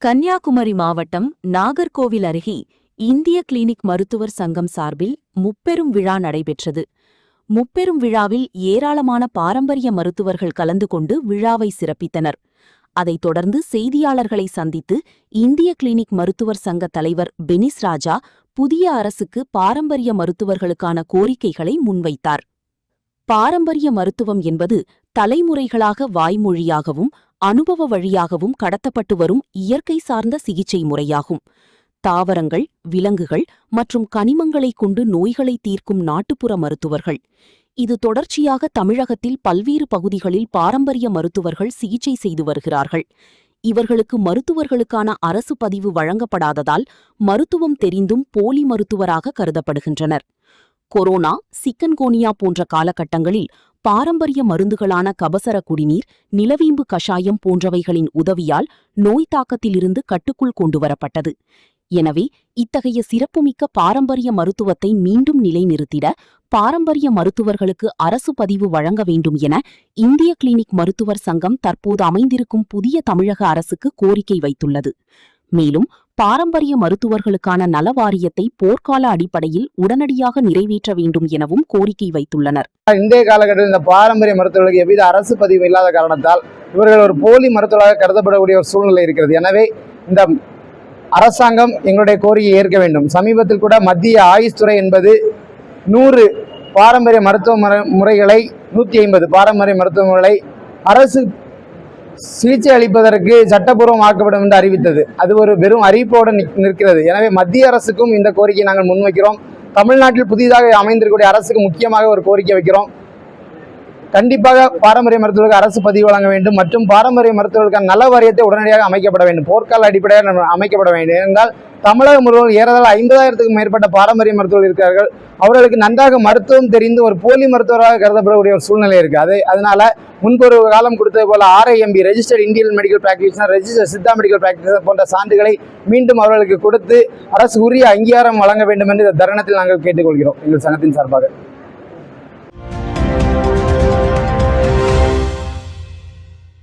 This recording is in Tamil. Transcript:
கன்னியாகுமரி மாவட்டம் நாகர்கோவில் அருகே இந்திய கிளினிக் மருத்துவர் சங்கம் சார்பில் முப்பெரும் விழா நடைபெற்றது. முப்பெரும் விழாவில் ஏராளமான பாரம்பரிய மருத்துவர்கள் கலந்து கொண்டு விழாவை சிறப்பித்தனர். அதைத் தொடர்ந்து செய்தியாளர்களை சந்தித்து இந்திய கிளினிக் மருத்துவர் சங்க தலைவர் பெனிஸ் ராஜா புதிய அரசுக்கு பாரம்பரிய மருத்துவர்களுக்கான கோரிக்கைகளை முன்வைத்தார். பாரம்பரிய மருத்துவம் என்பது தலைமுறைகளாக வாய்மொழியாகவும் அனுபவ வழியாகவும் கடத்தப்பட்டு வரும் இயற்கை சார்ந்த சிகிச்சை முறையாகும். தாவரங்கள், விலங்குகள் மற்றும் கனிமங்களைக் கொண்டு நோய்களை தீர்க்கும் நாட்டுப்புற மருத்துவர்கள். இது தொடர்ச்சியாக தமிழகத்தில் பல்வேறு பகுதிகளில் பாரம்பரிய மருத்துவர்கள் சிகிச்சை செய்து வருகிறார்கள். இவர்களுக்கு மருத்துவர்களுக்கான அரசு பதிவு வழங்கப்படாததால் மருத்துவம் தெரிந்தும் போலி மருத்துவராக கருதப்படுகின்றனர். கொரோனா, சிக்கன்கோனியா போன்ற காலகட்டங்களில் பாரம்பரிய மருந்துகளான கபசர குடிநீர், நிலவேம்பு கஷாயம் போன்றவைகளின் உதவியால் நோய் தாக்கத்திலிருந்து கட்டுக்குள் கொண்டுவரப்பட்டது. எனவே இத்தகைய சிறப்புமிக்க பாரம்பரிய மருத்துவத்தை மீண்டும் நிலைநிறுத்திட பாரம்பரிய மருத்துவர்களுக்கு அரசு பதிவு வழங்க வேண்டும் என இந்திய கிளினிக் மருத்துவர் சங்கம் தற்போது அமைந்திருக்கும் புதிய தமிழக அரசுக்கு கோரிக்கை வைத்துள்ளது. மேலும் பாரம்பரிய மருத்துவர்களுக்கான நல வாரியத்தை போர்க்கால அடிப்படையில் உடனடியாக நிறைவேற்ற வேண்டும் எனவும் கோரிக்கை வைத்துள்ளனர். இன்றைய காலகட்டத்தில் இந்த பாரம்பரிய மருத்துவர்களுக்கு எவ்வித அரசு பதிவு இல்லாத காரணத்தால் இவர்கள் ஒரு போலி மருத்துவராக கருதப்படக்கூடிய ஒரு சூழ்நிலை இருக்கிறது. எனவே இந்த அரசாங்கம் எங்களுடைய கோரிக்கையை ஏற்க வேண்டும். சமீபத்தில் கூட மத்திய ஆயுஷ் துறை என்பது 100 பாரம்பரிய மருத்துவ முறைகளை 150 பாரம்பரிய மருத்துவ முறைகளை அரசு சிகிச்சை அளிப்பதற்கு சட்டப்பூர்வம் ஆக்கப்படும் என்று அறிவித்தது. அது ஒரு வெறும் அறிவிப்போடு நிற்கிறது. எனவே மத்திய அரசுக்கும் இந்த கோரிக்கையை நாங்கள் முன்வைக்கிறோம். தமிழ்நாட்டில் புதிதாக அமைந்திருக்கக்கூடிய அரசுக்கு முக்கியமாக ஒரு கோரிக்கை வைக்கிறோம். கண்டிப்பாக பாரம்பரிய மருத்துவர்களுக்கு அரசு பதிவு வழங்க வேண்டும் மற்றும் பாரம்பரிய மருத்துவர்களுக்கான நல வாரியத்தை உடனடியாக அமைக்கப்பட வேண்டும். போர்க்கால அடிப்படையில் அமைக்கப்பட வேண்டும். என்றால் தமிழக முழுவதும் ஏறதாழ 50,000க்கும் மேற்பட்ட பாரம்பரிய மருத்துவர்கள் இருக்கிறார்கள். அவர்களுக்கு நன்றாக மருத்துவம் தெரிந்து ஒரு போலி மருத்துவராக கருதப்படக்கூடிய ஒரு சூழ்நிலை இருக்கு. அதனால முன்பொரு காலம் கொடுத்தது போல RIMB registered Indian medical practitioner, register Siddha medical practitioner போன்ற சான்றுகளை மீண்டும் அவர்களுக்கு கொடுத்து அரசு உரிய அங்கீகாரம் வழங்க வேண்டும் என்று இந்த தருணத்தில் நாங்கள் கேட்டுக்கொள்கிறோம் எங்கள் சங்கத்தின் சார்பாக.